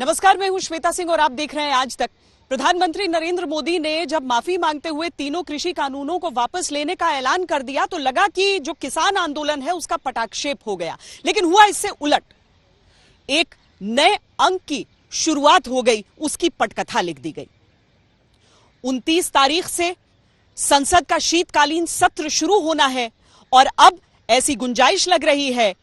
नमस्कार, मैं हूं श्वेता सिंह और आप देख रहे हैं आज तक। प्रधानमंत्री नरेंद्र मोदी ने जब माफी मांगते हुए तीनों कृषि कानूनों को वापस लेने का ऐलान कर दिया तो लगा कि जो किसान आंदोलन है उसका पटाक्षेप हो गया, लेकिन हुआ इससे उलट। एक नए अंक की शुरुआत हो गई, उसकी पटकथा लिख दी गई। 29 तारीख से संसद का शीतकालीन सत्र शुरू होना है और अब ऐसी गुंजाइश लग रही है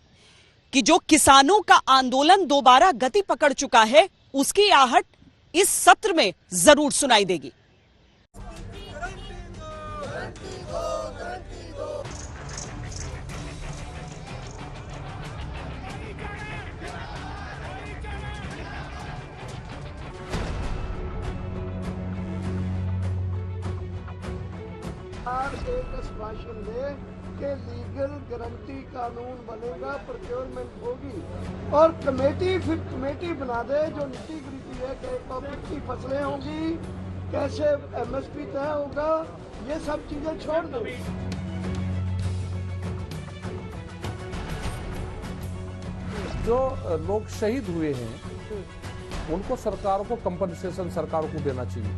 कि जो किसानों का आंदोलन दोबारा गति पकड़ चुका है उसकी आहट इस सत्र में जरूर सुनाई देगी। एक आश्वासन दे कि लीगल गारंटी कानून बनेगा, प्रोक्योरमेंट होगी और कमेटी बना दे जो नीति ग्रिटी है कि कितनी फसलें होंगी, कैसे एमएसपी तय होगा, ये सब चीजें छोड़ दो। जो लोग शहीद हुए हैं उनको सरकार को कंपनसेशन सरकार को देना चाहिए।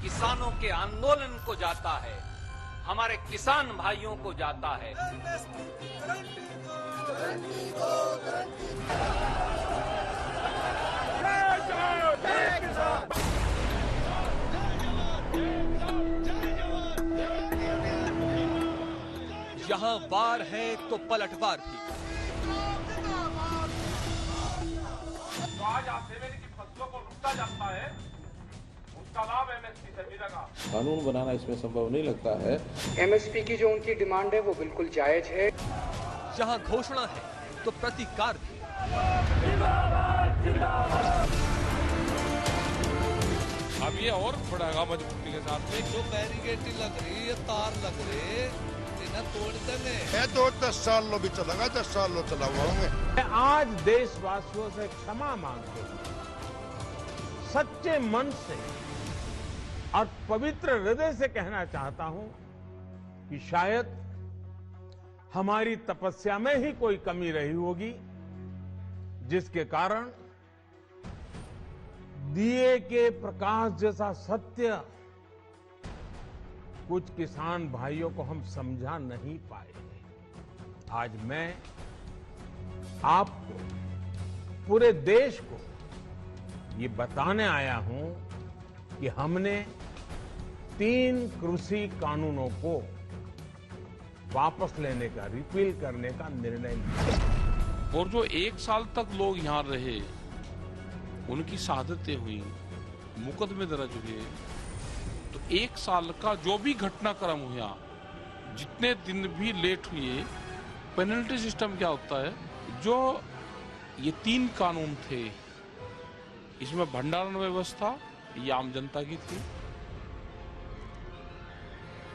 किसानों के आंदोलन को जाता है, हमारे किसान भाइयों को जाता है। यहाँ वार है तो पलटवार भी। तो आज आसेवेरी की फसलों को लूटा जाता है, उसका लाभ एमएसपी से मिलेगा। कानून बनाना इसमें संभव नहीं लगता है। एमएसपी की जो उनकी डिमांड है वो बिल्कुल जायज है। जहाँ घोषणा है तो प्रतिकार भी। अब ये और बढ़ेगा मजबूती के साथ में। जो बैरिकेड लग रही है, तार लग रहे, इन्हें तोड़ देने। मैं तो 10 साल लो भी चलेगा, 10 साल लो चला हुआ हूँ। मैं आज देशवासियों से क्षमा मांगते हुए सच्चे मन से और पवित्र हृदय से कहना चाहता हूं कि शायद हमारी तपस्या में ही कोई कमी रही होगी, जिसके कारण दिए के प्रकाश जैसा सत्य कुछ किसान भाइयों को हम समझा नहीं पाए। आज मैं आपको, पूरे देश को ये बताने आया हूं कि हमने 3 कृषि कानूनों को वापस लेने का, रिपील करने का निर्णय लिया। और जो 1 साल तक लोग यहाँ रहे, उनकी शहादतें हुई, मुकदमे दर्ज हुए, तो 1 साल का जो भी घटनाक्रम हुआ, जितने दिन भी लेट हुए, पेनल्टी सिस्टम क्या होता है, जो ये 3 कानून थे, इसमें भंडारण व्यवस्था ये आम जनता की थी,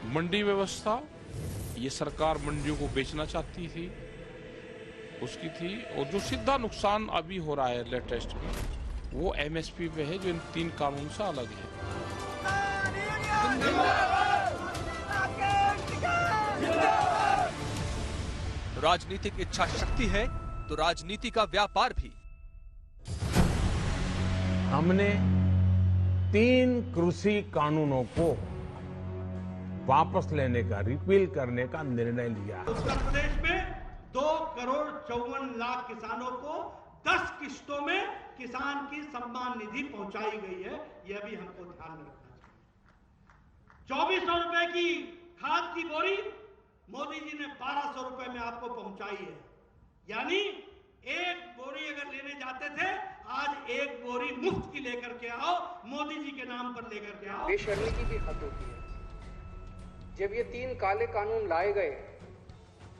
मंडी व्यवस्था ये सरकार मंडियों को बेचना चाहती थी उसकी थी, और जो सीधा नुकसान अभी हो रहा है लेटेस्ट में वो एमएसपी पे है, जो इन 3 कानून से अलग है। राजनीतिक इच्छा शक्ति है तो राजनीति का व्यापार भी। हमने 3 कृषि कानूनों को वापस लेने का, रिपील करने का निर्णय लिया। उत्तर प्रदेश में 2,54,00,000 किसानों को 10 किस्तों में किसान की सम्मान निधि पहुंचाई गई है, यह भी हमको ध्यान में रखना चाहिए। 2400 रुपए की खाद की बोरी मोदी जी ने 1200 रुपए में आपको पहुंचाई है, यानी एक बोरी अगर लेने जाते थे, आज एक बोरी मुफ्त की लेकर के आओ, मोदी जी के नाम पर लेकर के आओ। बेशर्मी की भी हद होती है। जब ये 3 काले कानून लाए गए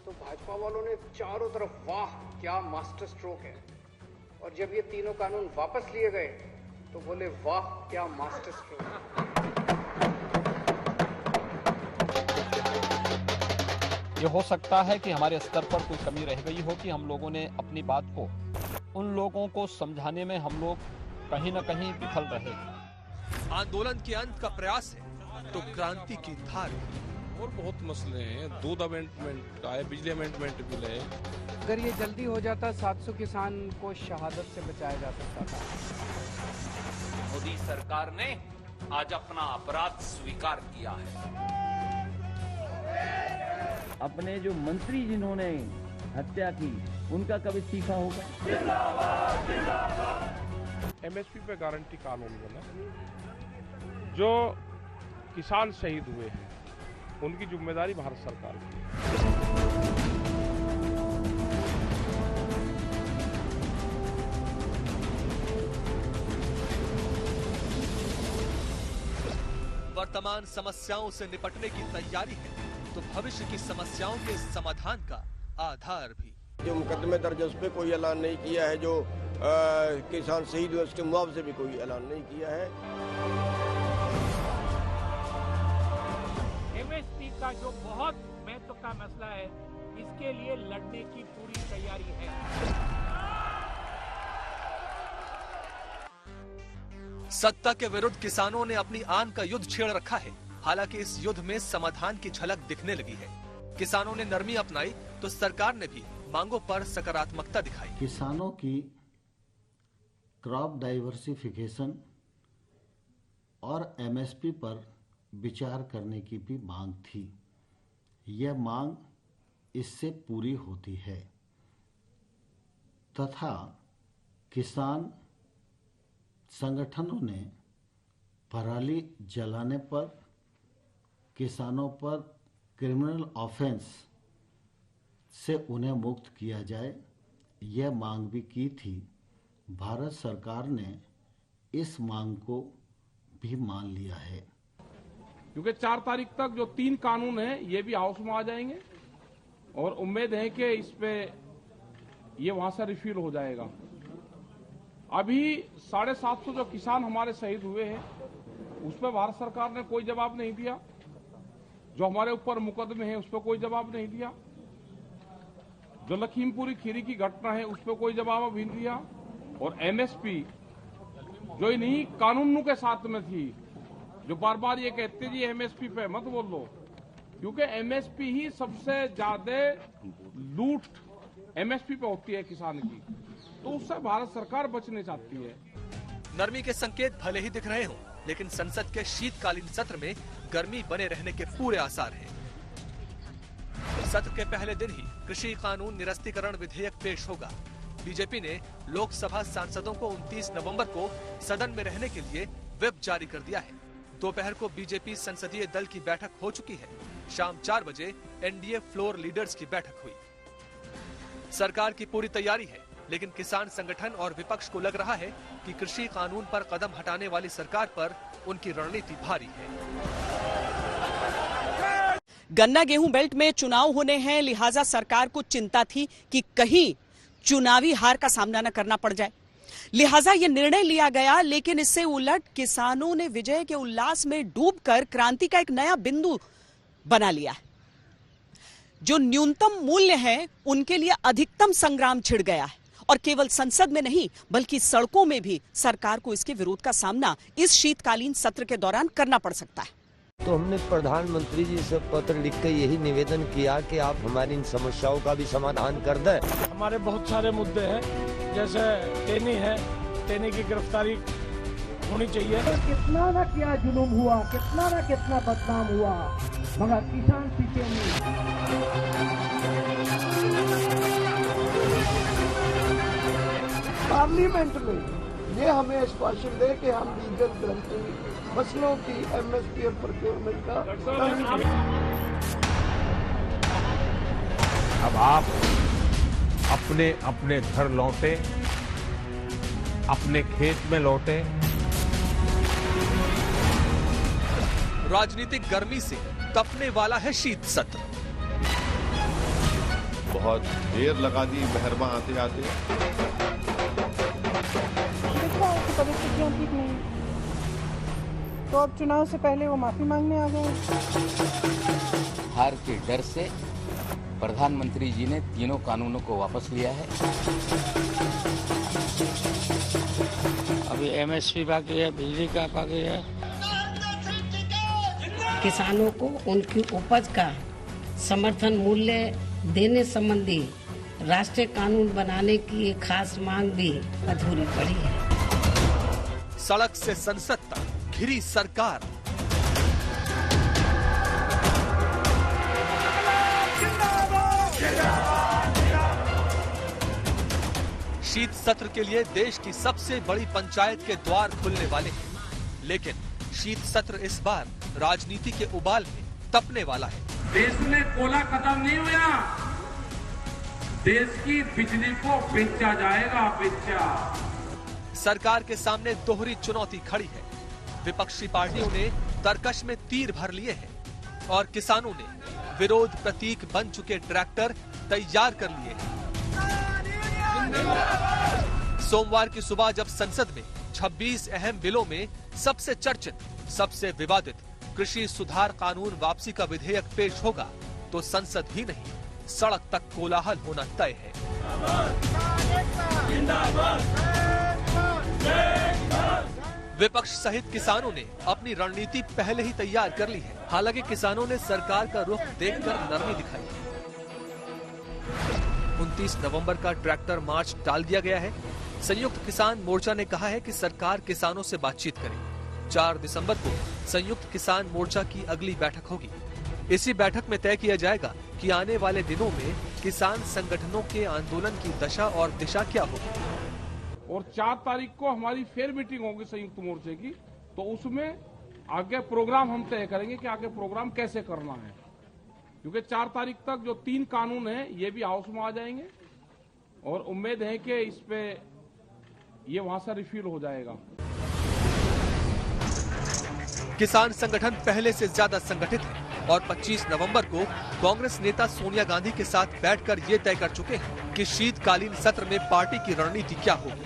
तो भाजपा वालों ने चारों तरफ वाह क्या मास्टर स्ट्रोक है, और जब ये तीनों कानून वापस लिए गए तो बोले वाह क्या मास्टर स्ट्रोक। ये हो सकता है कि हमारे स्तर पर कोई कमी रह गई हो कि हम लोगों ने अपनी बात को उन लोगों को समझाने में हम लोग कहीं न कहीं विफल रहे। आंदोलन के अंत का प्रयास है तो क्रांति की धार। और बहुत मसले हैं। दूध अमेंडमेंट का है, बिजली अमेंडमेंट बिल है। अगर ये जल्दी हो जाता 700 किसान को शहादत से बचाया जा सकता था। मोदी सरकार ने आज अपना अपराध स्वीकार किया है। अपने जो मंत्री जिन्होंने हत्या की उनका कभी इस्तीफा होगा? एमएसपी पे गारंटी कानून बना, जो किसान शहीद हुए हैं उनकी जिम्मेदारी भारत सरकार की है। वर्तमान समस्याओं से निपटने की तैयारी है तो भविष्य की समस्याओं के समाधान का आधार भी। जो मुकदमे दर्ज है उस पर कोई ऐलान नहीं किया है, जो किसान शहीद हुए उसके मुआवजे भी कोई ऐलान नहीं किया है। एमएसपी का जो बहुत महत्व का मसला है, इसके लिए लड़ने की पूरी तैयारी है। सत्ता के विरुद्ध किसानों ने अपनी आन का युद्ध छेड़ रखा है। हालांकि इस युद्ध में समाधान की झलक दिखने लगी है। किसानों ने नरमी अपनाई तो सरकार ने भी मांगों पर सकारात्मकता दिखाई। किसानों की क्रॉप डाइवर्सिफिकेशन और एमएसपी पर विचार करने की भी मांग थी। यह मांग इससे पूरी होती है तथा किसान संगठनों ने पराली जलाने पर किसानों पर क्रिमिनल ऑफेंस से उन्हें मुक्त किया जाए, यह मांग भी की थी। भारत सरकार ने इस मांग को भी मान लिया है। क्योंकि 4 तारीख तक जो 3 कानून हैं ये भी हाउस में आ जाएंगे और उम्मीद है कि इस पे ये वहां से रिफिल हो जाएगा। अभी 750 जो किसान हमारे शहीद हुए हैं उस पर भारत सरकार ने कोई जवाब नहीं दिया। जो हमारे ऊपर मुकदमे हैं उस पर कोई जवाब नहीं दिया। जो लखीमपुरी खीरी की घटना है उस पर कोई जवाब अभी नहीं दिया। और एमएसपी जो इन्हीं कानूनों के साथ में थी, जो बार बार ये कहते जी एमएसपी पे मत बोल लो, क्योंकि एमएसपी ही सबसे ज्यादा लूट एमएसपी पे होती है किसान की, तो उससे भारत सरकार बचने चाहती है। नरमी के संकेत भले ही दिख रहे हों, लेकिन संसद के शीतकालीन सत्र में गर्मी बने रहने के पूरे आसार हैं। सत्र के पहले दिन ही कृषि कानून निरस्तीकरण विधेयक पेश होगा। बीजेपी ने लोकसभा सांसदों को 29 नवंबर को सदन में रहने के लिए व्हिप जारी कर दिया है। दोपहर को बीजेपी संसदीय दल की बैठक हो चुकी है। शाम 4 बजे एनडीए फ्लोर लीडर्स की बैठक हुई। सरकार की पूरी तैयारी है, लेकिन किसान संगठन और विपक्ष को लग रहा है कि कृषि कानून पर कदम हटाने वाली सरकार पर उनकी रणनीति भारी है। गन्ना गेहूं बेल्ट में चुनाव होने हैं, लिहाजा सरकार को चिंता थी कि कहीं चुनावी हार का सामना न करना पड़ जाए, लिहाजा यह निर्णय लिया गया। लेकिन इससे उलट किसानों ने विजय के उल्लास में डूबकर क्रांति का एक नया बिंदु बना लिया है। जो न्यूनतम मूल्य है उनके लिए अधिकतम संग्राम छिड़ गया है और केवल संसद में नहीं बल्कि सड़कों में भी सरकार को इसके विरोध का सामना इस शीतकालीन सत्र के दौरान करना पड़ सकता है। तो हमने प्रधानमंत्री जी से पत्र लिख कर यही निवेदन किया कि आप हमारी इन समस्याओं का भी समाधान कर दें। हमारे बहुत सारे मुद्दे हैं, जैसे टेनी है, टेनी की गिरफ्तारी होनी चाहिए। कितना ना क्या जुलूम हुआ, कितना ना कितना बदनाम हुआ, मगर किसान पीछे नहीं। पार्लियामेंट में ये हमें आश्वासन दे कि हम लीगल गारंटी फसलों की एमएसपी और प्रोक्योरमेंट का। अब आप अपने अपने घर लौटे, अपने खेत में लौटे। राजनीतिक गर्मी से तपने वाला है शीत सत्र। बहुत देर लगा दी मेहरमा आते आते। परिस्थितियां ठीक नहीं, तो अब चुनाव से पहले वो माफी मांगने आ गए। हार के डर से प्रधानमंत्री जी ने तीनों कानूनों को वापस लिया है। अभी एमएसपी बाकी है, बिजली का बाकी है। किसानों को उनकी उपज का समर्थन मूल्य देने संबंधी राष्ट्रीय कानून बनाने की एक खास मांग भी अधूरी पड़ी है। सड़क से संसद तक घिरी सरकार। शीत सत्र के लिए देश की सबसे बड़ी पंचायत के द्वार खुलने वाले हैं, लेकिन शीत सत्र इस बार राजनीति के उबाल में तपने वाला है। देश में कोला खत्म नहीं हुआ, देश की बिजली को बेचा जाएगा, बेचा। सरकार के सामने दोहरी चुनौती खड़ी है। विपक्षी पार्टियों ने तरकश में तीर भर लिए हैं और किसानों ने विरोध प्रतीक बन चुके ट्रैक्टर तैयार कर लिए हैं। सोमवार की सुबह जब संसद में 26 अहम बिलों में सबसे चर्चित, सबसे विवादित कृषि सुधार कानून वापसी का विधेयक पेश होगा, तो संसद ही नहीं, सड़क तक कोलाहल होना तय है। विपक्ष सहित किसानों ने अपनी रणनीति पहले ही तैयार कर ली है। हालांकि किसानों ने सरकार का रुख देखकर नरमी दिखाई है। 29 नवंबर का ट्रैक्टर मार्च टाल दिया गया है। संयुक्त किसान मोर्चा ने कहा है कि सरकार किसानों से बातचीत करे। 4 दिसंबर को संयुक्त किसान मोर्चा की अगली बैठक होगी। इसी बैठक में तय किया जाएगा कि आने वाले दिनों में किसान संगठनों के आंदोलन की दशा और दिशा क्या होगी। और 4 तारीख को हमारी फिर मीटिंग होगी संयुक्त मोर्चे की, तो उसमें आगे प्रोग्राम हम तय करेंगे कि आगे प्रोग्राम कैसे करना है, क्योंकि 4 तारीख तक जो 3 कानून हैं ये भी हाउस में आ जाएंगे और उम्मीद है कि इस पे ये वहां से रिफिल हो जाएगा। किसान संगठन पहले से ज्यादा संगठित है और 25 नवंबर को कांग्रेस नेता सोनिया गांधी के साथ बैठकर ये तय कर चुके हैं कि शीतकालीन सत्र में पार्टी की रणनीति क्या होगी।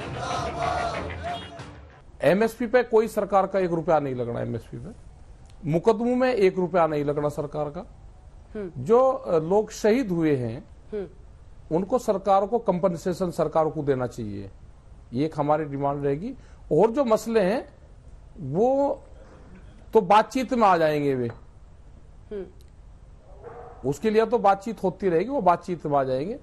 एमएसपी पे कोई सरकार का 1 रुपया नहीं लगना। एमएसपी पे मुकदमों में 1 रुपया नहीं लगना सरकार का। जो लोग शहीद हुए हैं उनको सरकार को कंपनसेशन सरकार को देना चाहिए, ये एक हमारी डिमांड रहेगी। और जो मसले हैं वो तो बातचीत में आ जाएंगे, वे उसके लिए तो बातचीत होती रहेगी, वो बातचीत में आ जाएंगे।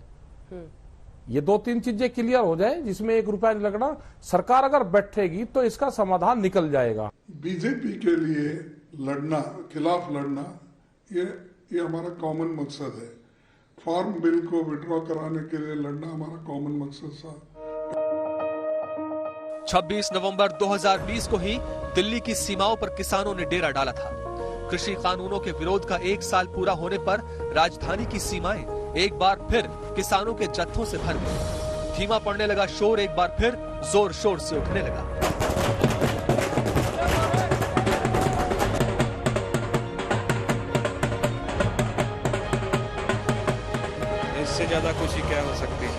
ये 2-3 चीजें क्लियर हो जाए जिसमें 1 रुपया नहीं लगना। सरकार अगर बैठेगी तो इसका समाधान निकल जाएगा। बीजेपी के लिए लड़ना, खिलाफ लड़ना, ये हमारा कॉमन मकसद है। फार्म बिल को विड्रॉ कराने के लिए लड़ना हमारा कॉमन मकसद था। 26 नवंबर 2020 को ही दिल्ली की सीमाओं पर किसानों ने डेरा डाला था। कृषि कानूनों के विरोध का 1 साल पूरा होने पर राजधानी की सीमाएं एक बार फिर किसानों के जत्थों से भर गई। धीमा पड़ने लगा शोर एक बार फिर जोर शोर से उठने लगा। इससे ज्यादा खुशी क्या हो सकती है।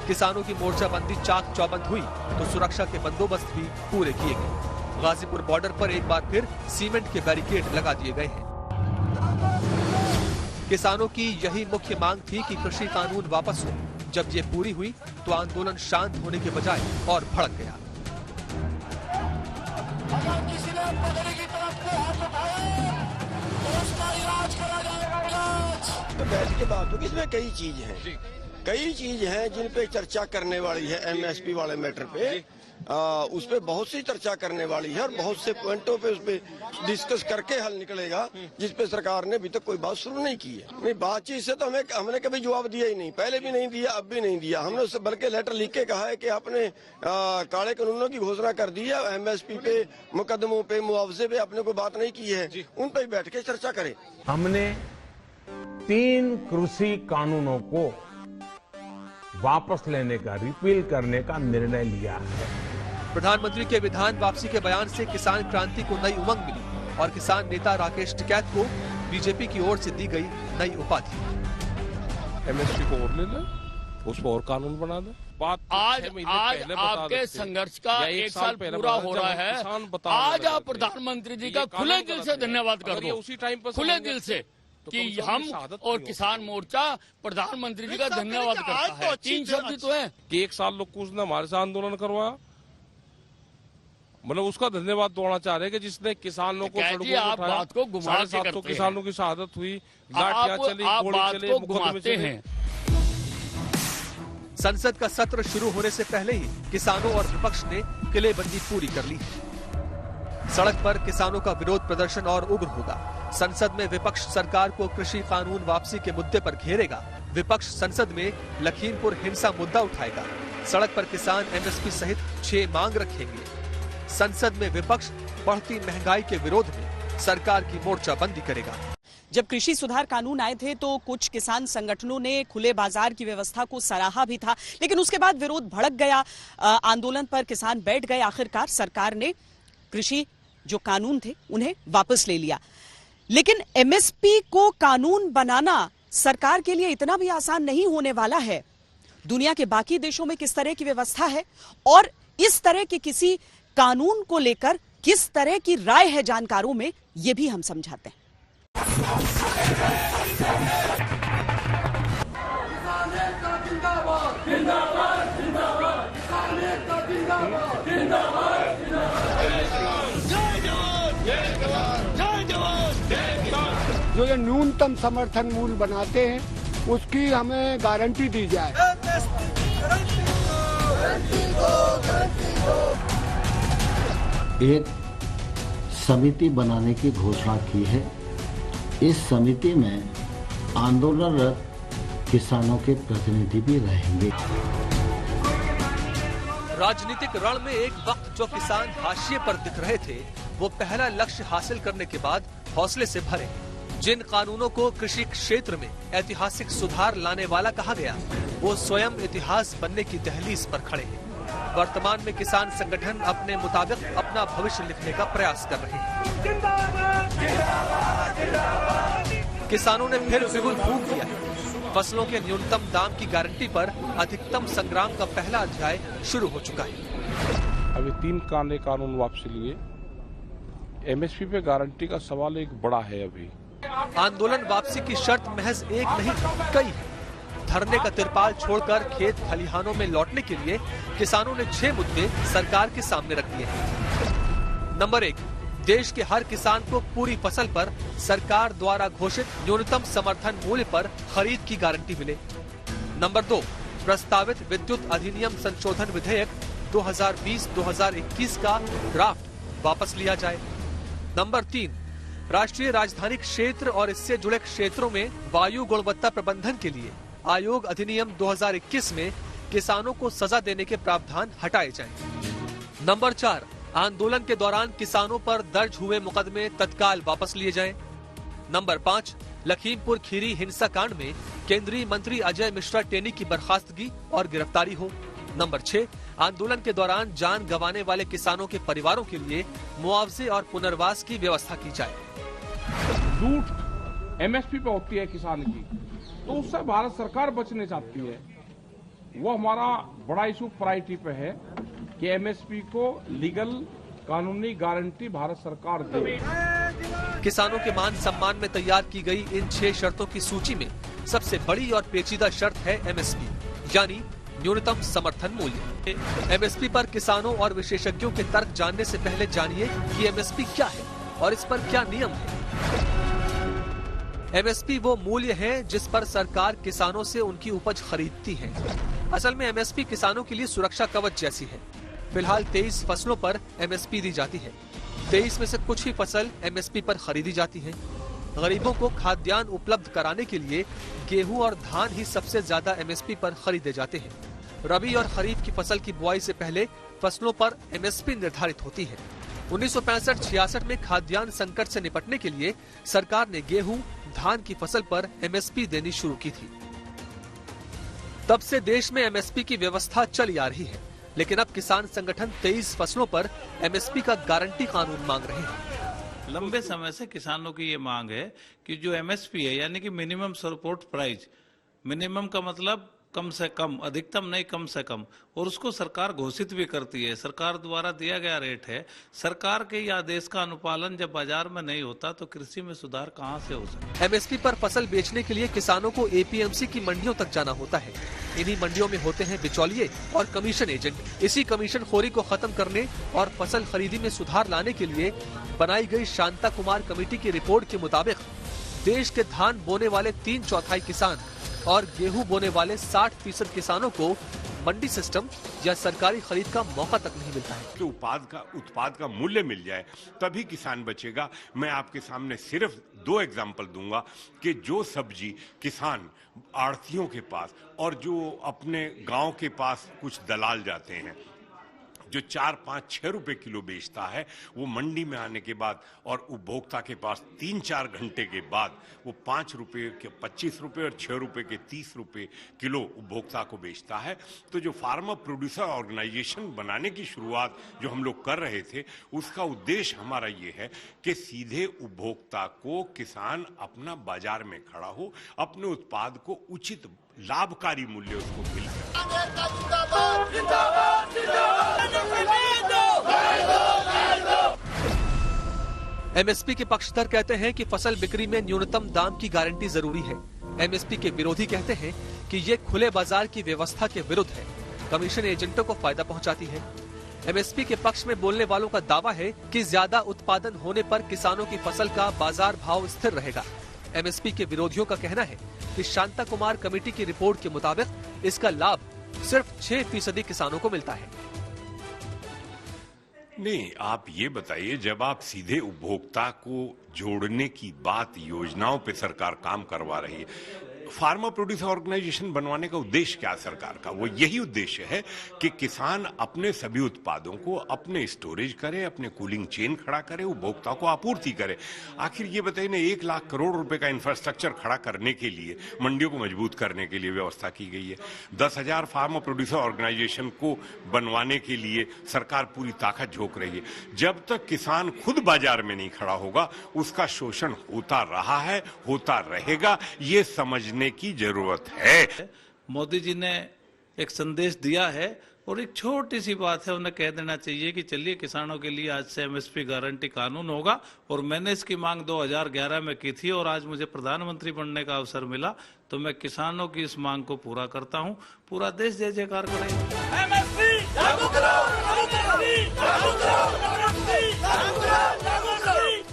किसानों की मोर्चाबंदी चाक चौबंद हुई तो सुरक्षा के बंदोबस्त भी पूरे किए गए। गाजीपुर बॉर्डर पर एक बार फिर सीमेंट के बैरिकेड लगा दिए गए हैं। किसानों की यही मुख्य मांग थी कि कृषि कानून वापस हो। जब ये पूरी हुई तो आंदोलन शांत होने के बजाय और भड़क गया। तो बैठ के बात होगी। इसमें कई चीज हैं जिन पे चर्चा करने वाली है। एमएसपी वाले मैटर पे उस पे बहुत सी चर्चा करने वाली है और बहुत से पॉइंटों पे उस पे डिस्कस करके हल निकलेगा, जिस पे सरकार ने अभी तक कोई बात शुरू नहीं की है। नहीं, बातचीत से तो हमने कभी जवाब दिया ही नहीं, पहले भी नहीं दिया, अब भी नहीं दिया। हमने उससे बल्कि लेटर लिख के कहा है कि आपने काले कानूनों की घोषणा कर दी है, एमएसपी पे, मुकदमों पे, मुआवजे पे आपने कोई बात नहीं की है, उन पर बैठ के चर्चा करें। हमने 3 कृषि कानूनों को वापस लेने का, रिपील करने का निर्णय लिया है। प्रधानमंत्री के विधान वापसी के बयान से किसान क्रांति को नई उमंग मिली और किसान नेता राकेश टिकैत को बीजेपी की ओर से दी गई नई उपाधि। एमएसपी को और ले ले, उस पर और कानून बना दे। आज आपके संघर्ष का 1 साल पूरा हो रहा है। आज आप प्रधानमंत्री जी का खुले दिल से धन्यवाद कर दो, उसी टाइम पर खुले दिल से कि हम और किसान मोर्चा प्रधानमंत्री जी का धन्यवाद करता है। 3 शब्द तो है कि 1 साल लोग कुछ ने हमारे से आंदोलन करवाया, मतलब उसका धन्यवाद तोड़ना चाह रहे हैं कि जिसने किसानों को सड़कों पर आप उठाया। बात को घुमा के 750 करते किसानों की शहादत हुई, लाठियां चली, आप गोली बात चले, को मुकदमे घुमाते चले। हैं। संसद का सत्र शुरू होने से पहले ही किसानों और विपक्ष ने किलेबंदी पूरी कर ली। सड़क पर किसानों का विरोध प्रदर्शन और उग्र होगा। संसद में विपक्ष सरकार को कृषि कानून वापसी के मुद्दे पर घेरेगा। विपक्ष संसद में लखीमपुर हिंसा मुद्दा उठाएगा। सड़क पर किसान एमएसपी सहित 6 मांग रखेंगे। संसद में विपक्ष बढ़ती महंगाई के विरोध में सरकार की मोर्चाबंदी करेगा। जब कृषि सुधार कानून आए थे तो कुछ किसान संगठनों ने खुले बाजार की व्यवस्था को सराहा भी था, लेकिन उसके बाद विरोध भड़क गया, आंदोलन पर किसान बैठ गए। आखिरकार सरकार ने कृषि जो कानून थे उन्हें वापस ले लिया। लेकिन एमएसपी को कानून बनाना सरकार के लिए इतना भी आसान नहीं होने वाला है। दुनिया के बाकी देशों में किस तरह की व्यवस्था है और इस तरह के किसी कानून को लेकर किस तरह की राय है जानकारों में, ये भी हम समझाते हैं। जो ये न्यूनतम समर्थन मूल्य बनाते हैं उसकी हमें गारंटी दी जाए। एक समिति बनाने की घोषणा की है। इस समिति में आंदोलनरत किसानों के प्रतिनिधि भी रहेंगे। राजनीतिक रण में एक वक्त जो किसान हाशिए पर दिख रहे थे, वो पहला लक्ष्य हासिल करने के बाद हौसले से भरे। जिन कानूनों को कृषि क्षेत्र में ऐतिहासिक सुधार लाने वाला कहा गया, वो स्वयं इतिहास बनने की दहलीज पर खड़े हैं। वर्तमान में किसान संगठन अपने मुताबिक अपना भविष्य लिखने का प्रयास कर रहे हैं। किसानों ने फिर बिगुल फूंक दिया है। फसलों के न्यूनतम दाम की गारंटी पर अधिकतम संग्राम का पहला अध्याय शुरू हो चुका है। अभी 3 कानून वापसी लिए, एमएसपी पे गारंटी का सवाल एक बड़ा है। अभी आंदोलन वापसी की शर्त महज एक नहीं कई है। धरने का तिरपाल छोड़कर खेत खलिहानों में लौटने के लिए किसानों ने 6 मुद्दे सरकार के सामने रख दिए हैं। नंबर 1, देश के हर किसान को पूरी फसल पर सरकार द्वारा घोषित न्यूनतम समर्थन मूल्य पर खरीद की गारंटी मिले। नंबर 2, प्रस्तावित विद्युत अधिनियम संशोधन विधेयक 2020-2021 का ड्राफ्ट वापस लिया जाए। नंबर 3, राष्ट्रीय राजधानी क्षेत्र और इससे जुड़े क्षेत्रों में वायु गुणवत्ता प्रबंधन के लिए आयोग अधिनियम 2021 में किसानों को सजा देने के प्रावधान हटाए जाएं। नंबर 4, आंदोलन के दौरान किसानों पर दर्ज हुए मुकदमे तत्काल वापस लिए जाएं। नंबर 5, लखीमपुर खीरी हिंसा कांड में केंद्रीय मंत्री अजय मिश्रा टेनी की बर्खास्तगी और गिरफ्तारी हो। नंबर 6, आंदोलन के दौरान जान गंवाने वाले किसानों के परिवारों के लिए मुआवजे और पुनर्वास की व्यवस्था की जाए। लूट एमएसपी पे होती है किसान की, तो उससे भारत सरकार बचने चाहती है। वो हमारा बड़ा इशू प्रायोरिटी पे है कि एमएसपी को लीगल कानूनी गारंटी भारत सरकार दे। किसानों के मान सम्मान में तैयार की गई इन 6 शर्तों की सूची में सबसे बड़ी और पेचीदा शर्त है एमएसपी, यानी न्यूनतम समर्थन मूल्य। एमएसपी पर किसानों और विशेषज्ञों के तर्क जानने से पहले जानिए कि एमएसपी क्या है और इस पर क्या नियम है। एमएसपी वो मूल्य है जिस पर सरकार किसानों से उनकी उपज खरीदती है। असल में एमएसपी किसानों के लिए सुरक्षा कवच जैसी है। फिलहाल 23 फसलों पर एमएसपी दी जाती है। 23 में से कुछ ही फसल एमएसपी पर खरीदी जाती है। गरीबों को खाद्यान्न उपलब्ध कराने के लिए गेहूं और धान ही सबसे ज्यादा एमएसपी पर खरीदे जाते हैं। रबी और खरीफ की फसल की बुआई से पहले फसलों पर एमएसपी निर्धारित होती है। 1965-66 में खाद्यान्न संकट से निपटने के लिए सरकार ने गेहूं, धान की फसल पर एमएसपी देनी शुरू की थी। तब से देश में एमएसपी की व्यवस्था चली आ रही है, लेकिन अब किसान संगठन 23 फसलों पर एमएसपी का गारंटी कानून मांग रहे हैं। लंबे समय से किसानों की ये मांग है कि जो एमएसपी है, यानी कि मिनिमम सपोर्ट प्राइस, मिनिमम का मतलब कम से कम, अधिकतम नहीं कम से कम, और उसको सरकार घोषित भी करती है। सरकार द्वारा दिया गया रेट है। सरकार के या आदेश का अनुपालन जब बाजार में नहीं होता तो कृषि में सुधार कहां से हो सकता है। एमएसपी पर फसल बेचने के लिए किसानों को एपीएमसी की मंडियों तक जाना होता है। इन्हीं मंडियों में होते हैं बिचौलिए और कमीशन एजेंट। इसी कमीशन खोरी को खत्म करने और फसल खरीदी में सुधार लाने के लिए बनाई गई शांता कुमार कमेटी की रिपोर्ट के मुताबिक देश के धान बोने वाले 3/4 किसान और गेहूं बोने वाले 60% किसानों को मंडी सिस्टम या सरकारी खरीद का मौका तक नहीं मिलता है। कि उत्पाद का मूल्य मिल जाए तभी किसान बचेगा। मैं आपके सामने सिर्फ 2 एग्जाम्पल दूंगा कि जो सब्जी किसान आढ़तियों के पास और जो अपने गांव के पास कुछ दलाल जाते हैं जो 4, 5, 6 रुपए किलो बेचता है, वो मंडी में आने के बाद और उपभोक्ता के पास 3-4 घंटे के बाद वो 5 रुपए के 25 रुपए और 6 रुपए के 30 रुपए किलो उपभोक्ता को बेचता है। तो जो फार्मर प्रोड्यूसर ऑर्गेनाइजेशन बनाने की शुरुआत जो हम लोग कर रहे थे, उसका उद्देश्य हमारा ये है कि सीधे उपभोक्ता को किसान अपना बाजार में खड़ा हो, अपने उत्पाद को उचित लाभकारी मूल्य उसको मिल एमएसपी के पक्षधर कहते हैं कि फसल बिक्री में न्यूनतम दाम की गारंटी जरूरी है। एमएसपी के विरोधी कहते हैं कि ये खुले बाजार की व्यवस्था के विरुद्ध है, कमीशन एजेंटों को फायदा पहुंचाती है। एमएसपी के पक्ष में बोलने वालों का दावा है कि ज्यादा उत्पादन होने पर किसानों की फसल का बाजार भाव स्थिर रहेगा। एमएसपी के विरोधियों का कहना है कि शांता कुमार कमेटी की रिपोर्ट के मुताबिक इसका लाभ सिर्फ 6% किसानों को मिलता है। नहीं, आप ये बताइए, जब आप सीधे उपभोक्ता को जोड़ने की बात योजनाओं पे सरकार काम करवा रही है, फार्मर प्रोड्यूसर ऑर्गेनाइजेशन बनवाने का उद्देश्य क्या है सरकार का? वो यही उद्देश्य है कि किसान अपने सभी उत्पादों को अपने स्टोरेज करे, अपने कूलिंग चेन खड़ा करे, उपभोक्ता को आपूर्ति करे। आखिर ये बताइए ना, 1 लाख करोड़ रुपए का इंफ्रास्ट्रक्चर खड़ा करने के लिए, मंडियों को मजबूत करने के लिए व्यवस्था की गई है। 10,000 फार्मर प्रोड्यूसर ऑर्गेनाइजेशन को बनवाने के लिए सरकार पूरी ताकत झोंक रही है। जब तक किसान खुद बाजार में नहीं खड़ा होगा, उसका शोषण होता रहा है, होता रहेगा, ये समझने की जरूरत है। मोदी जी ने एक संदेश दिया है और एक छोटी सी बात है, उन्हें कह देना चाहिए कि चलिए किसानों के लिए आज से एमएसपी गारंटी कानून होगा। और मैंने इसकी मांग 2011 में की थी और आज मुझे प्रधानमंत्री बनने का अवसर मिला, तो मैं किसानों की इस मांग को पूरा करता हूं। पूरा देश जय जयकार करेगा।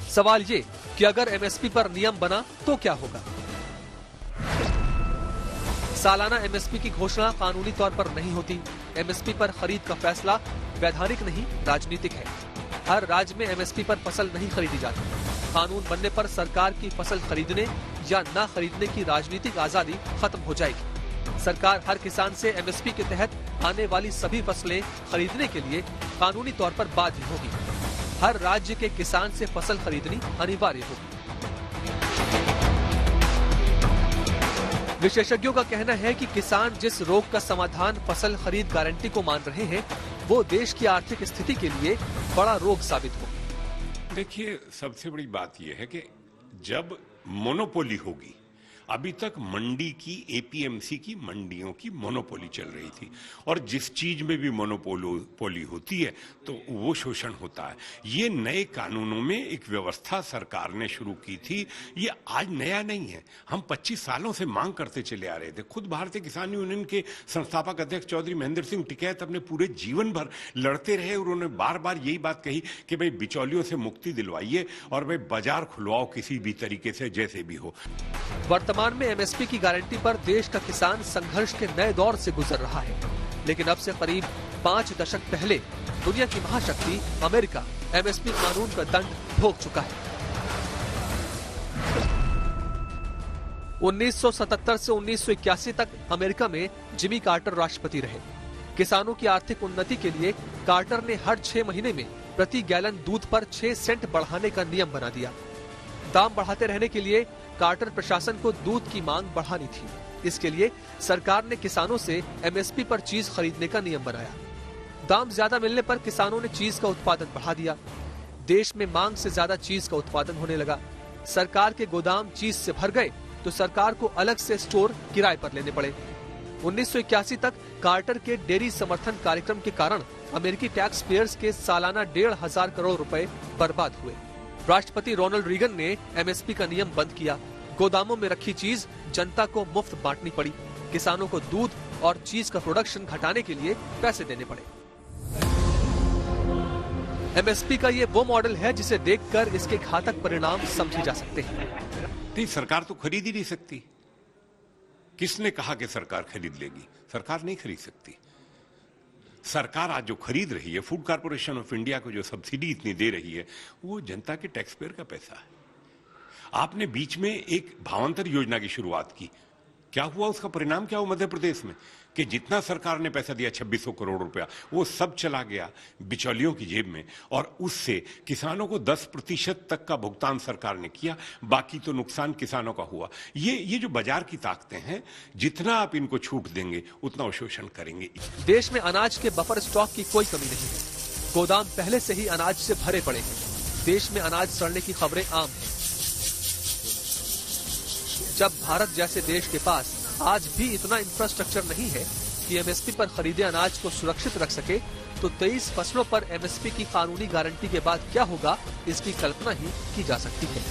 सवाल ये कि अगर एमएसपी पर नियम बना तो क्या होगा? सालाना एमएसपी की घोषणा कानूनी तौर पर नहीं होती। एमएसपी पर खरीद का फैसला वैधानिक नहीं, राजनीतिक है। हर राज्य में एमएसपी पर फसल नहीं खरीदी जाती। कानून बनने पर सरकार की फसल खरीदने या न खरीदने की राजनीतिक आजादी खत्म हो जाएगी। सरकार हर किसान से एमएसपी के तहत आने वाली सभी फसलें खरीदने के लिए कानूनी तौर पर बाध्य होगी। हर राज्य के किसान से फसल खरीदनी अनिवार्य होगी। विशेषज्ञों का कहना है कि किसान जिस रोग का समाधान फसल खरीद गारंटी को मान रहे हैं, वो देश की आर्थिक स्थिति के लिए बड़ा रोग साबित हो। देखिए, सबसे बड़ी बात यह है कि जब मोनोपोली होगी, अभी तक मंडी की, एपीएमसी की मंडियों की मोनोपोली चल रही थी, और जिस चीज में भी मोनोपोली होती है तो वो शोषण होता है। ये नए कानूनों में एक व्यवस्था सरकार ने शुरू की थी। ये आज नया नहीं है, हम 25 सालों से मांग करते चले आ रहे थे। खुद भारतीय किसान यूनियन के संस्थापक अध्यक्ष चौधरी महेंद्र सिंह टिकैत अपने पूरे जीवन भर लड़ते रहे और उन्होंने बार बार यही बात कही कि भाई बिचौलियों से मुक्ति दिलवाइए और भाई बाजार खुलवाओ किसी भी तरीके से, जैसे भी हो। वर्तमान में एमएसपी की गारंटी पर देश का किसान संघर्ष के नए दौर से गुजर रहा है, लेकिन अब से करीब 5 दशक पहले दुनिया की महाशक्ति अमेरिका एमएसपी कानून का दंड भोग चुका है। 1977 से 1981 तक अमेरिका में जिमी कार्टर राष्ट्रपति रहे। किसानों की आर्थिक उन्नति के लिए कार्टर ने हर 6 महीने में प्रति गैलन दूध पर 6 सेंट बढ़ाने का नियम बना दिया। दाम बढ़ाते रहने के लिए कार्टर प्रशासन को दूध की मांग बढ़ानी थी। इसके लिए सरकार ने किसानों से एमएसपी पर चीज खरीदने का नियम बनाया। दाम ज्यादा मिलने पर किसानों ने चीज का उत्पादन बढ़ा दिया। देश में मांग से ज्यादा चीज का उत्पादन होने लगा। सरकार के गोदाम चीज से भर गए तो सरकार को अलग से स्टोर किराए पर लेने पड़े। 1981 तक कार्टर के डेयरी समर्थन कार्यक्रम के कारण अमेरिकी टैक्स पेयर्स के सालाना 1,500 करोड़ रुपए बर्बाद हुए। राष्ट्रपति रोनाल्ड रीगन ने एमएसपी का नियम बंद किया। गोदामों में रखी चीज जनता को मुफ्त बांटनी पड़ी। किसानों को दूध और चीज का प्रोडक्शन घटाने के लिए पैसे देने पड़े। एमएसपी का ये वो मॉडल है जिसे देखकर इसके घातक परिणाम समझे जा सकते हैं। नहीं, सरकार तो खरीद ही नहीं सकती। किसने कहा कि सरकार खरीद लेगी? सरकार नहीं खरीद सकती। सरकार आज जो खरीद रही है, फूड कॉर्पोरेशन ऑफ इंडिया को जो सब्सिडी इतनी दे रही है, वो जनता के टैक्स पेयर का पैसा है। आपने बीच में एक भावांतर योजना की शुरुआत की, क्या हुआ? उसका परिणाम क्या हुआ मध्य प्रदेश में? कि जितना सरकार ने पैसा दिया 2600 करोड़ रुपया, वो सब चला गया बिचौलियों की जेब में, और उससे किसानों को 10% तक का भुगतान सरकार ने किया, बाकी तो नुकसान किसानों का हुआ। ये जो बाजार की ताकतें हैं, जितना आप इनको छूट देंगे उतना वो शोषण करेंगे। देश में अनाज के बफर स्टॉक की कोई कमी नहीं है। गोदाम पहले से ही अनाज से भरे पड़े हैं। देश में अनाज सड़ने की खबरें आम हैं। जब भारत जैसे देश के पास आज भी इतना इंफ्रास्ट्रक्चर नहीं है कि एमएसपी पर खरीदे अनाज को सुरक्षित रख सके, तो 23 फसलों पर एमएसपी की कानूनी गारंटी के बाद क्या होगा, इसकी कल्पना ही की जा सकती है।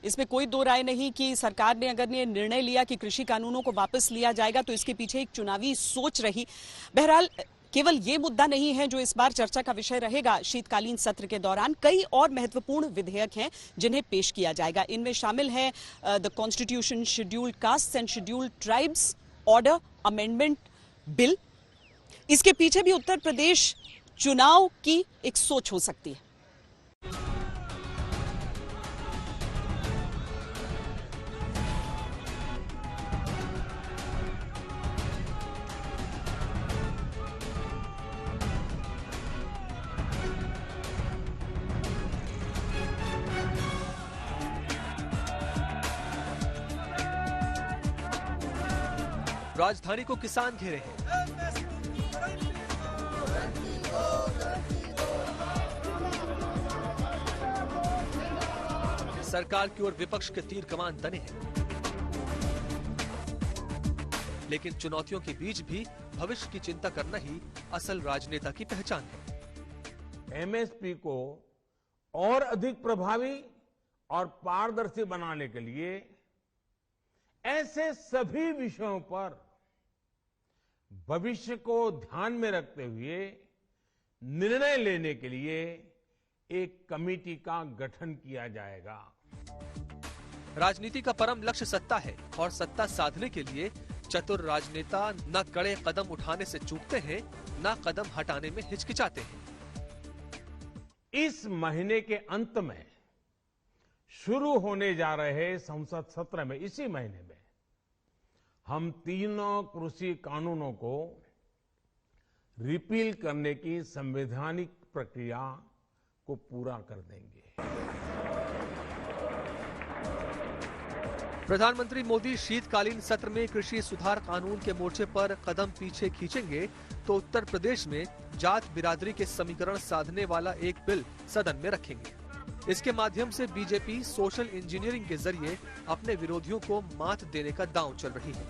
इसमें कोई दो राय नहीं कि सरकार ने अगर ये निर्णय लिया कि कृषि कानूनों को वापस लिया जाएगा, तो इसके पीछे एक चुनावी सोच रही। बहरहाल केवल ये मुद्दा नहीं है जो इस बार चर्चा का विषय रहेगा। शीतकालीन सत्र के दौरान कई और महत्वपूर्ण विधेयक हैं जिन्हें पेश किया जाएगा। इनमें शामिल है the constitution scheduled caste and scheduled tribes order amendment bill. इसके पीछे भी उत्तर प्रदेश चुनाव की एक सोच हो सकती है। राजधानी को किसान घेरे हैं। सरकार की ओर विपक्ष के तीर कमान तने हैं। लेकिन चुनौतियों के बीच भी भविष्य की चिंता करना ही असल राजनेता की पहचान है। एमएसपी को और अधिक प्रभावी और पारदर्शी बनाने के लिए ऐसे सभी विषयों पर भविष्य को ध्यान में रखते हुए निर्णय लेने के लिए एक कमेटी का गठन किया जाएगा। राजनीति का परम लक्ष्य सत्ता है और सत्ता साधने के लिए चतुर राजनेता न कड़े कदम उठाने से चूकते हैं, न कदम हटाने में हिचकिचाते हैं। इस महीने के अंत में शुरू होने जा रहे संसद सत्र में, इसी महीने में, हम तीनों कृषि कानूनों को रिपील करने की संवैधानिक प्रक्रिया को पूरा कर देंगे। प्रधानमंत्री मोदी शीतकालीन सत्र में कृषि सुधार कानून के मोर्चे पर कदम पीछे खींचेंगे तो उत्तर प्रदेश में जात बिरादरी के समीकरण साधने वाला एक बिल सदन में रखेंगे। इसके माध्यम से बीजेपी सोशल इंजीनियरिंग के जरिए अपने विरोधियों को मात देने का दांव चल रही है।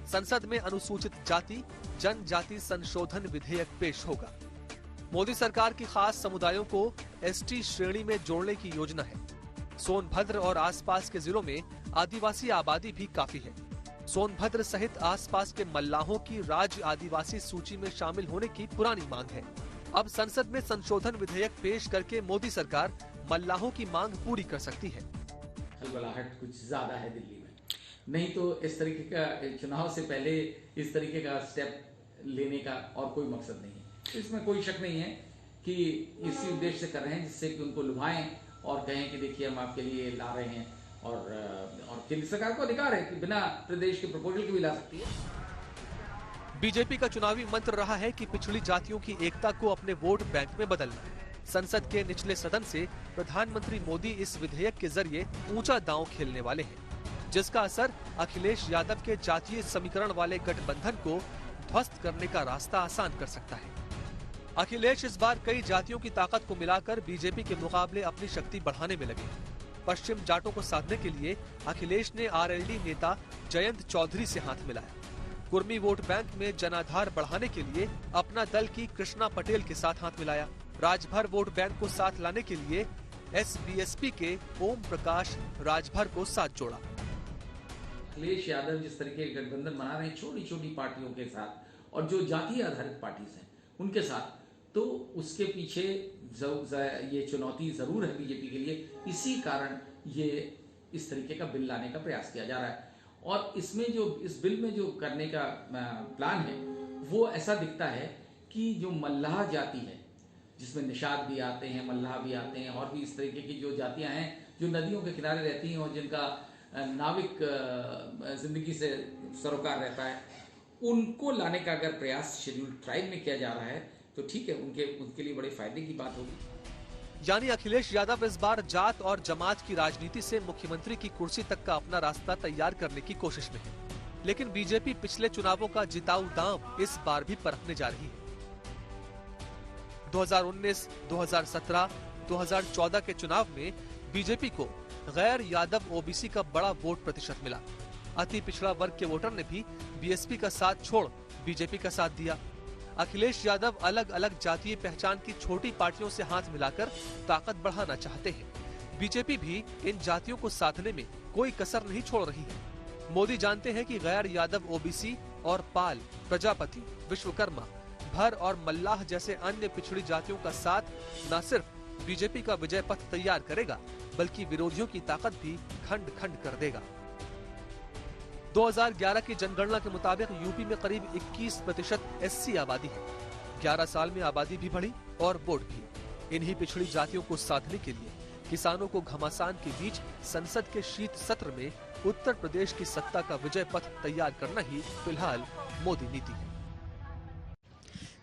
संसद में अनुसूचित जाति जनजाति संशोधन विधेयक पेश होगा। मोदी सरकार की खास समुदायों को एसटी श्रेणी में जोड़ने की योजना है। सोनभद्र और आसपास के जिलों में आदिवासी आबादी भी काफी है। सोनभद्र सहित आसपास के मल्लाहों की राज्य आदिवासी सूची में शामिल होने की पुरानी मांग है। अब संसद में संशोधन विधेयक पेश करके मोदी सरकार मल्लाहों की मांग पूरी कर सकती है। खलबलाहट कुछ ज्यादा है दिल्ली में, नहीं तो इस तरीके का चुनाव से पहले इस तरीके का स्टेप लेने का और कोई मकसद नहीं है। इसमें कोई शक नहीं है कि इसी उद्देश्य से कर रहे हैं जिससे कि उनको लुभाएं और कहें कि देखिए हम आपके लिए ला रहे हैं, और केंद्र सरकार को अधिकार है कि बिना प्रदेश के प्रपोजल के भी ला सकती है। बीजेपी का चुनावी मंत्र रहा है कि पिछड़ी जातियों की एकता को अपने वोट बैंक में बदलना। संसद के निचले सदन से प्रधानमंत्री मोदी इस विधेयक के जरिए ऊंचा दांव खेलने वाले हैं, जिसका असर अखिलेश यादव के जातीय समीकरण वाले गठबंधन को ध्वस्त करने का रास्ता आसान कर सकता है। अखिलेश इस बार कई जातियों की ताकत को मिलाकर बीजेपी के मुकाबले अपनी शक्ति बढ़ाने में लगे। पश्चिम जाटों को साधने के लिए अखिलेश ने आरएलडी नेता जयंत चौधरी से हाथ मिलाया। कुर्मी वोट बैंक में जनाधार बढ़ाने के लिए अपना दल की कृष्णा पटेल के साथ हाथ मिलाया। राजभर वोट बैंक को साथ लाने के लिए एसबीएसपी के ओम प्रकाश राजभर को साथ जोड़ा। अखिलेश यादव जिस तरीके के गठबंधन बना रहे हैं छोटी छोटी पार्टियों के साथ और जो जातीय आधारित पार्टी हैं उनके साथ, तो उसके पीछे ये चुनौती जरूर है बीजेपी के लिए। इसी कारण ये इस तरीके का बिल लाने का प्रयास किया जा रहा है। और इसमें जो इस बिल में जो करने का प्लान है वो ऐसा दिखता है कि जो मल्लाह जाति है, जिसमें निषाद भी आते हैं, मल्लाह भी आते हैं और भी इस तरीके की जो जातियां हैं जो नदियों के किनारे रहती हैं और जिनका नाविक जिंदगी से सरोकार रहता है, उनको लाने का अगर प्रयास शेड्यूल ट्राइब में किया जा रहा है तो ठीक है, उनके लिए बड़े फायदे की बात होगी। यानी अखिलेश यादव इस बार जात और जमात की राजनीति से मुख्यमंत्री की कुर्सी तक का अपना रास्ता तैयार करने की कोशिश में है। लेकिन बीजेपी पिछले चुनावों का जिताऊ दांव इस बार भी परखने जा रही है। 2019, 2017, 2014 के चुनाव में बीजेपी को गैर यादव ओबीसी का बड़ा वोट प्रतिशत मिला। अति पिछड़ा वर्ग के वोटर ने भी बीएसपी का साथ छोड़ बीजेपी का साथ दिया। अखिलेश यादव अलग अलग जातीय पहचान की छोटी पार्टियों से हाथ मिलाकर ताकत बढ़ाना चाहते हैं। बीजेपी भी इन जातियों को साधने में कोई कसर नहीं छोड़ रही है। मोदी जानते हैं कि गैर यादव ओबीसी और पाल, प्रजापति, विश्वकर्मा, भर और मल्लाह जैसे अन्य पिछड़ी जातियों का साथ न सिर्फ बीजेपी का विजय पथ तैयार करेगा बल्कि विरोधियों की ताकत भी खंड खंड कर देगा। 2011 की जनगणना के मुताबिक यूपी में करीब 21% एससी आबादी है। 11 साल में आबादी भी बढ़ी और वोट भी। इन्हीं पिछड़ी जातियों को साधने के लिए किसानों को घमासान के बीच संसद के शीत सत्र में उत्तर प्रदेश की सत्ता का विजय पथ तैयार करना ही फिलहाल मोदी नीति है।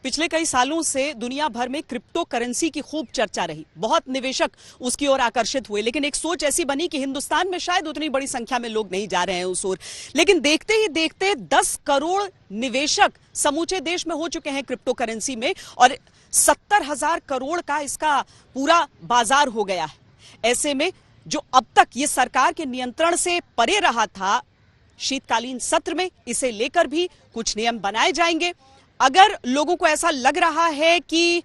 पिछले कई सालों से दुनिया भर में क्रिप्टो करेंसी की खूब चर्चा रही, बहुत निवेशक उसकी ओर आकर्षित हुए, लेकिन एक सोच ऐसी बनी कि हिंदुस्तान में शायद उतनी बड़ी संख्या में लोग नहीं जा रहे हैं उस ओर। लेकिन देखते ही देखते 10 करोड़ निवेशक समूचे देश में हो चुके हैं क्रिप्टो करेंसी में और 70,000 करोड़ का इसका पूरा बाजार हो गया है। ऐसे में जो अब तक ये सरकार के नियंत्रण से परे रहा था, शीतकालीन सत्र में इसे लेकर भी कुछ नियम बनाए जाएंगे। अगर लोगों को ऐसा लग रहा है कि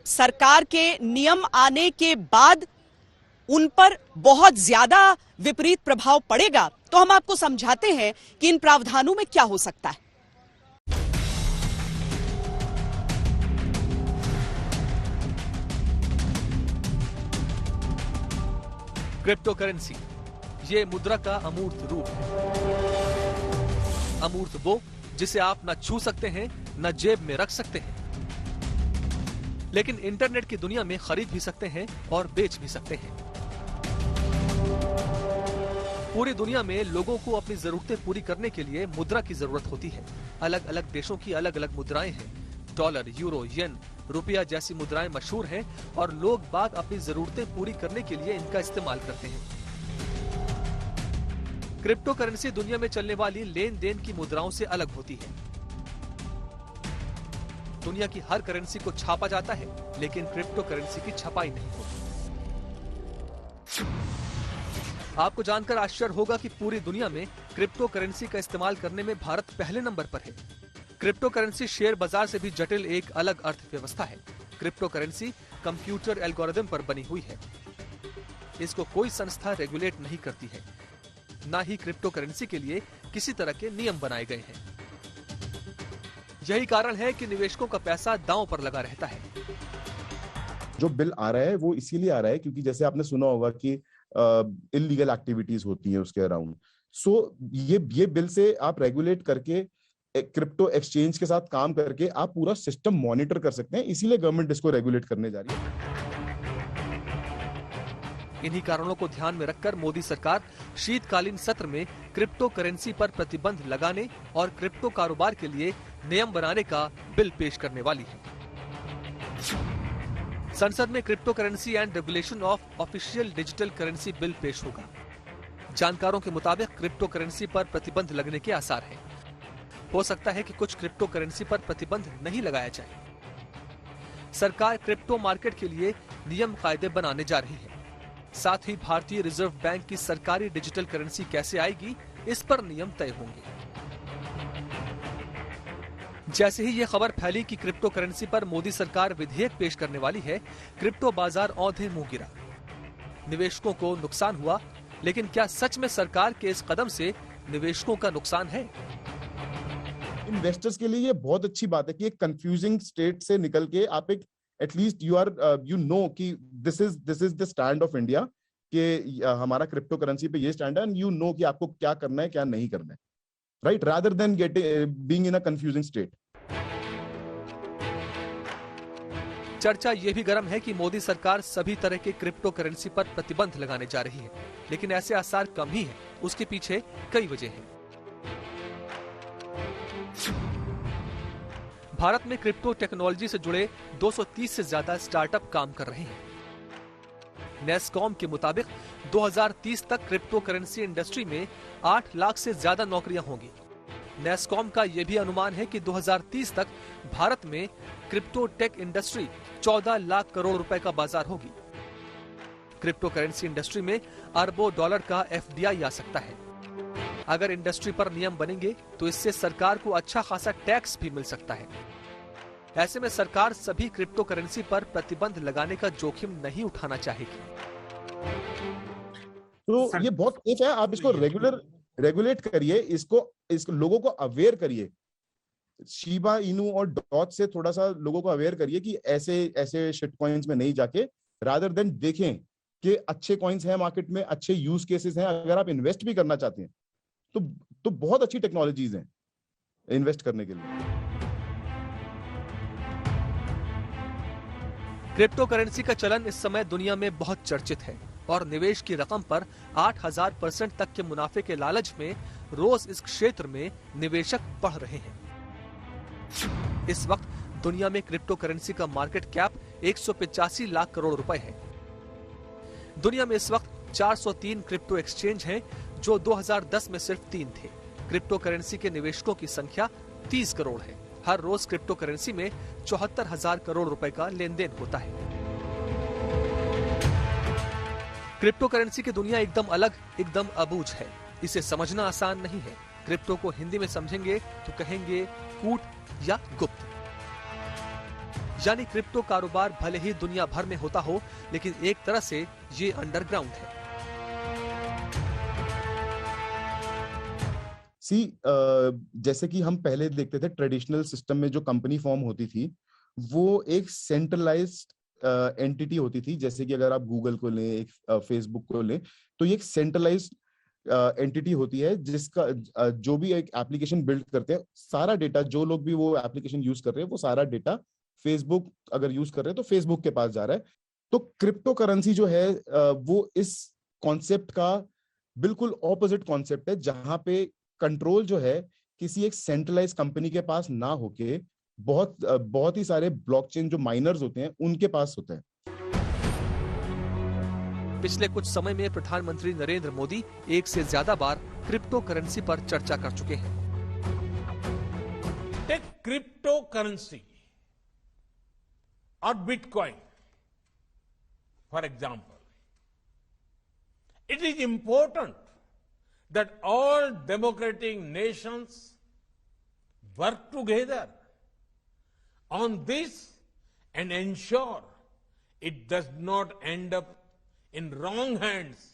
सरकार के नियम आने के बाद उन पर बहुत ज्यादा विपरीत प्रभाव पड़ेगा, तो हम आपको समझाते हैं कि इन प्रावधानों में क्या हो सकता है। क्रिप्टो करेंसी ये मुद्रा का अमूर्त रूप है। अमूर्त वो जिसे आप न छू सकते हैं न जेब में रख सकते हैं, लेकिन इंटरनेट की दुनिया में खरीद भी सकते हैं और बेच भी सकते हैं। पूरी दुनिया में लोगों को अपनी जरूरतें पूरी करने के लिए मुद्रा की जरूरत होती है। अलग अलग देशों की अलग अलग मुद्राएं हैं। डॉलर, यूरो, येन, रुपया जैसी मुद्राएं मशहूर हैं और लोग बाग अपनी जरूरतें पूरी करने के लिए इनका इस्तेमाल करते हैं। क्रिप्टो करेंसी दुनिया में चलने वाली लेन देन की मुद्राओं से अलग होती है। दुनिया की हर करेंसी को छापा जाता है, लेकिन क्रिप्टो करेंसी की छपाई नहीं होती। आपको जानकर आश्चर्य होगा कि पूरी दुनिया में क्रिप्टो करेंसी का इस्तेमाल करने में भारत पहले नंबर पर है। क्रिप्टो करेंसी शेयर बाजार से भी जटिल एक अलग अर्थव्यवस्था है। क्रिप्टो करेंसी कंप्यूटर एल्गोरिदम पर बनी हुई है। इसको कोई संस्था रेगुलेट नहीं करती है, ना ही क्रिप्टो करेंसी के लिए किसी तरह के नियम बनाए गए हैं। यही कारण है कि निवेशकों का पैसा दांव पर लगा रहता है। जो बिल आ रहा है वो इसीलिए आ रहा है क्योंकि जैसे आपने सुना होगा कि इलीगल एक्टिविटीज होती हैं उसके अराउंड। सो ये बिल से आप रेगुलेट करके क्रिप्टो एक्सचेंज के साथ काम करके आप पूरा सिस्टम मॉनिटर कर सकते हैं, इसीलिए गवर्नमेंट इसको रेगुलेट करने जा रही है। इन्हीं कारणों को ध्यान में रखकर मोदी सरकार शीतकालीन सत्र में क्रिप्टो करेंसी पर प्रतिबंध लगाने और क्रिप्टो कारोबार के लिए नियम बनाने का बिल पेश करने वाली है। संसद में crypto currency and regulation of official digital currency bill पेश होगा। जानकारों के मुताबिक क्रिप्टो करेंसी पर प्रतिबंध लगने के आसार हैं। हो सकता है कि कुछ क्रिप्टो करेंसी पर प्रतिबंध नहीं लगाया जाए। सरकार क्रिप्टो मार्केट के लिए नियम कायदे बनाने जा रही है। साथ ही भारतीय रिजर्व बैंक की सरकारी डिजिटल करेंसी कैसे आएगी, इस पर नियम तय होंगे। जैसे ही ये खबर फैली कि क्रिप्टो करेंसी पर मोदी सरकार विधेयक पेश करने वाली है, क्रिप्टो बाजार औंधे मुंह गिरा। निवेशकों को नुकसान हुआ, लेकिन क्या सच में सरकार के इस कदम से निवेशकों का नुकसान है? इन्वेस्टर्स के लिए ये बहुत अच्छी बात है कि एक कंफ्यूजिंग स्टेट से निकल के आप एक एटलीस्ट यू नो कि this is the stand of India कि हमारा क्रिप्टो करेंसी पे ये स्टैंड है, एंड यू नो कि आपको क्या करना है क्या नहीं करना है, right, rather than being in a confusing state. चर्चा ये भी गर्म है कि मोदी सरकार सभी तरह के क्रिप्टो करेंसी पर प्रतिबंध लगाने जा रही है, लेकिन ऐसे आसार कम ही हैं। उसके पीछे कई वजह हैं। भारत में क्रिप्टो टेक्नोलॉजी से जुड़े 230 से ज्यादा स्टार्टअप काम कर रहे हैं। नेस्कॉम के मुताबिक 2030 तक क्रिप्टो करेंसी इंडस्ट्री में 8 लाख से ज्यादा नौकरियां होंगी। नेस्कॉम का यह भी अनुमान है कि 2030 तक भारत में crypto tech industry 14 lakh crore रुपए का बाजार होगी। क्रिप्टो करेंसी इंडस्ट्री में अरबों डॉलर का एफडीआई आ सकता है। अगर इंडस्ट्री पर नियम बनेंगे तो इससे सरकार को अच्छा खासा टैक्स भी मिल सकता है। ऐसे में सरकार सभी क्रिप्टो करेंसी पर प्रतिबंध लगाने का जोखिम नहीं उठाना चाहेगी। तो ये बहुत सेफ है, आप इसको रेगुलेट करिए, इसको लोगों को अवेयर करिए। शिबा इनू और डॉट से थोड़ा सा लोगों को अवेयर करिए कि ऐसे शिट कॉइन्स में नहीं जाके, रादर देन देखें कि अच्छे कॉइन्स हैं मार्केट में, अच्छे यूज केसेस हैं। अगर आप इन्वेस्ट भी करना चाहते हैं तो बहुत अच्छी टेक्नोलॉजीज हैं इन्वेस्ट करने के लिए। क्रिप्टो करेंसी का चलन इस समय दुनिया में बहुत चर्चित है और निवेश की रकम पर 8000% तक के मुनाफे के लालच में रोज इस क्षेत्र में निवेशक बढ़ रहे हैं। इस वक्त दुनिया में क्रिप्टो करेंसी का मार्केट कैप 185 लाख करोड़ रुपए है। दुनिया में इस वक्त 403 क्रिप्टो एक्सचेंज हैं, जो 2010 में सिर्फ 3 थे। क्रिप्टो करेंसी के निवेशकों की संख्या 30 करोड़ है। हर रोज क्रिप्टो करेंसी में 74,000 करोड़ रुपए का लेन देन होता है। क्रिप्टो करेंसी की दुनिया एकदम अलग, एकदम अबूझ है। इसे समझना आसान नहीं है। क्रिप्टो को हिंदी में समझेंगे तो कहेंगे कूट या गुप्त। यानी क्रिप्टो कारोबार भले ही दुनिया भर में होता हो, लेकिन एक तरह से ये अंडरग्राउंड है। जैसे कि हम पहले देखते थे ट्रेडिशनल सिस्टम में जो कंपनी फॉर्म होती थी वो एक सेंट्रलाइज्ड एंटिटी होती थी। जैसे कि अगर आप गूगल को लें, एक फेसबुक को लें, तो ये एक सेंट्रलाइज्ड एंटिटी होती है जिसका जो भी एक एप्लीकेशन बिल्ड करते हैं, सारा डेटा, जो लोग भी वो एप्लीकेशन यूज कर रहे हैं, वो सारा डेटा फेसबुक अगर यूज कर रहे हैं तो फेसबुक के पास जा रहा है। तो क्रिप्टो करेंसी जो है वो इस कॉन्सेप्ट का बिल्कुल ऑपोजिट कॉन्सेप्ट है, जहां पे कंट्रोल जो है किसी एक सेंट्रलाइज कंपनी के पास ना होके बहुत ही सारे ब्लॉकचेन जो माइनर्स होते हैं उनके पास होता है। पिछले कुछ समय में प्रधानमंत्री नरेंद्र मोदी एक से ज्यादा बार क्रिप्टो करेंसी पर चर्चा कर चुके हैं। टेक क्रिप्टो करेंसी और bitcoin for example, it is important that all democratic nations work together on this and ensure it does not end up in wrong hands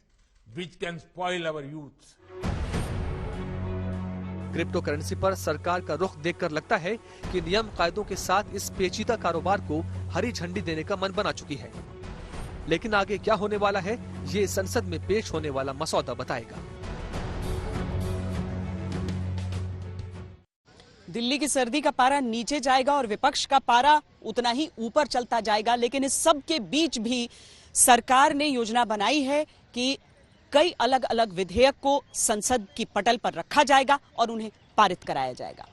which can spoil our youth. Crypto currency पर सरकार का रुख देखकर लगता है कि नियम कायदों के साथ इस पेचीदा कारोबार को हरी झंडी देने का मन बना चुकी है। लेकिन आगे क्या होने वाला है, ये संसद में पेश होने वाला मसौदा बताएगा। दिल्ली की सर्दी का पारा नीचे जाएगा और विपक्ष का पारा उतना ही ऊपर चलता जाएगा, लेकिन इस सब के बीच भी सरकार ने योजना बनाई है कि कई अलग अलग विधेयक को संसद की पटल पर रखा जाएगा और उन्हें पारित कराया जाएगा।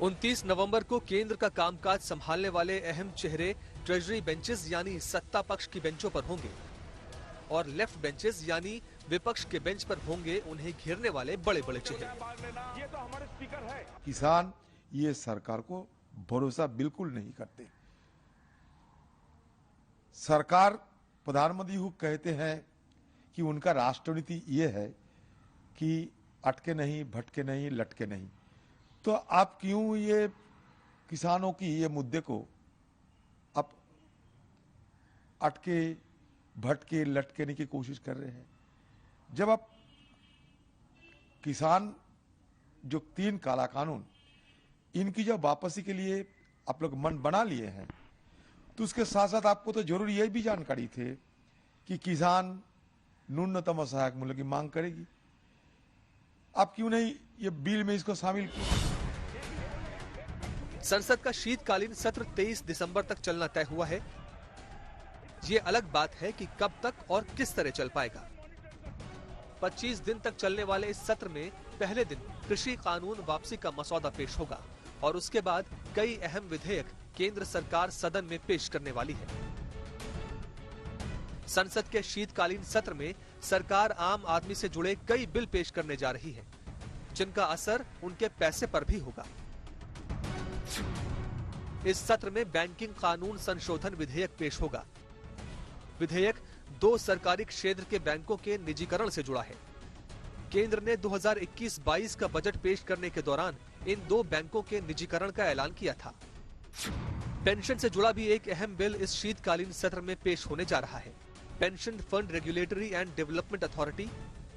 उनतीस नवंबर को केंद्र का कामकाज संभालने वाले अहम चेहरे ट्रेजरी बेंचेस यानी सत्ता पक्ष की बेंचों पर होंगे और लेफ्ट बेंचेस यानी विपक्ष के बेंच पर होंगे उन्हें घेरने वाले बड़े बड़े चेहरे। किसान ये सरकार को भरोसा बिल्कुल नहीं करते। सरकार प्रधानमंत्री कहते हैं कि उनका राष्ट्रनीति ये है कि अटके नहीं, भटके नहीं, लटके नहीं। तो आप क्यों ये किसानों की ये मुद्दे को आप अटके, भटके, लटकेने की कोशिश कर रहे हैं? जब आप किसान जो 3 काला कानून इनकी जब वापसी के लिए आप लोग मन बना लिए हैं, तो उसके साथ साथ आपको तो जरूर यह भी जानकारी थे कि किसान न्यूनतम सहायक मूल्य की मांग करेगी। आप क्यों नहीं ये बिल में इसको शामिल किया? संसद का शीतकालीन सत्र 23 दिसंबर तक चलना तय हुआ है। ये अलग बात है कि कब तक और किस तरह चल पाएगा। 25 दिन तक चलने वाले इस सत्र में पहले दिन कृषि कानून वापसी का मसौदा पेश होगा और उसके बाद कई अहम विधेयक केंद्र सरकार सदन में पेश करने वाली है। संसद के शीतकालीन सत्र में सरकार आम आदमी से जुड़े कई बिल पेश करने जा रही है, जिनका असर उनके पैसे पर भी होगा। इस सत्र में बैंकिंग कानून संशोधन विधेयक पेश होगा। विधेयक 2 सरकारी क्षेत्र के बैंकों के निजीकरण से जुड़ा है। केंद्र ने 2021-22 का बजट पेश करने के दौरान इन 2 बैंकों के निजीकरण का ऐलान किया था। पेंशन से जुड़ा भी एक अहम बिल इस शीतकालीन सत्र में पेश होने जा रहा है। Pension fund regulatory and development authority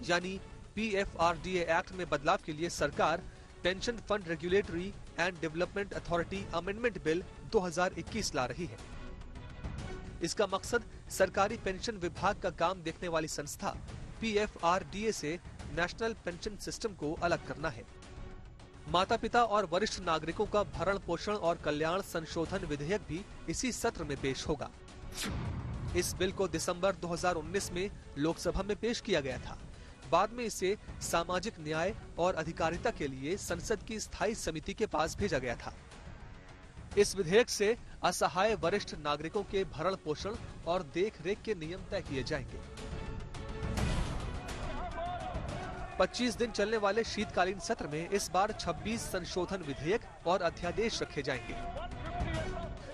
यानी PFRDA एक्ट में बदलाव के लिए सरकार pension fund regulatory and development authority amendment bill 2021 ला रही है। इसका मकसद सरकारी पेंशन विभाग का काम देखने वाली संस्था PFRDA से नेशनल पेंशन सिस्टम को अलग करना है। माता पिता और वरिष्ठ नागरिकों का भरण पोषण और कल्याण संशोधन विधेयक भी इसी सत्र में पेश होगा। इस बिल को दिसंबर 2019 में लोकसभा में पेश किया गया था। बाद में इसे सामाजिक न्याय और अधिकारिता के लिए संसद की स्थायी समिति के पास भेजा गया था। इस विधेयक से असहाय वरिष्ठ नागरिकों के भरण पोषण और देख-रेख के नियम तय किए जाएंगे। 25 दिन चलने वाले शीतकालीन सत्र में इस बार 26 संशोधन विधेयक और अध्यादेश रखे जाएंगे।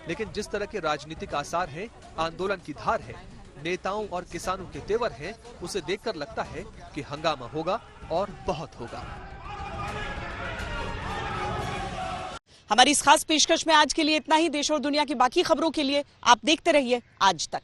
लेकिन जिस तरह के राजनीतिक आसार हैं, आंदोलन की धार है, नेताओं और किसानों के तेवर हैं, उसे देखकर लगता है कि हंगामा होगा और बहुत होगा। हमारी इस खास पेशकश में आज के लिए इतना ही। देश और दुनिया की बाकी खबरों के लिए आप देखते रहिए आज तक।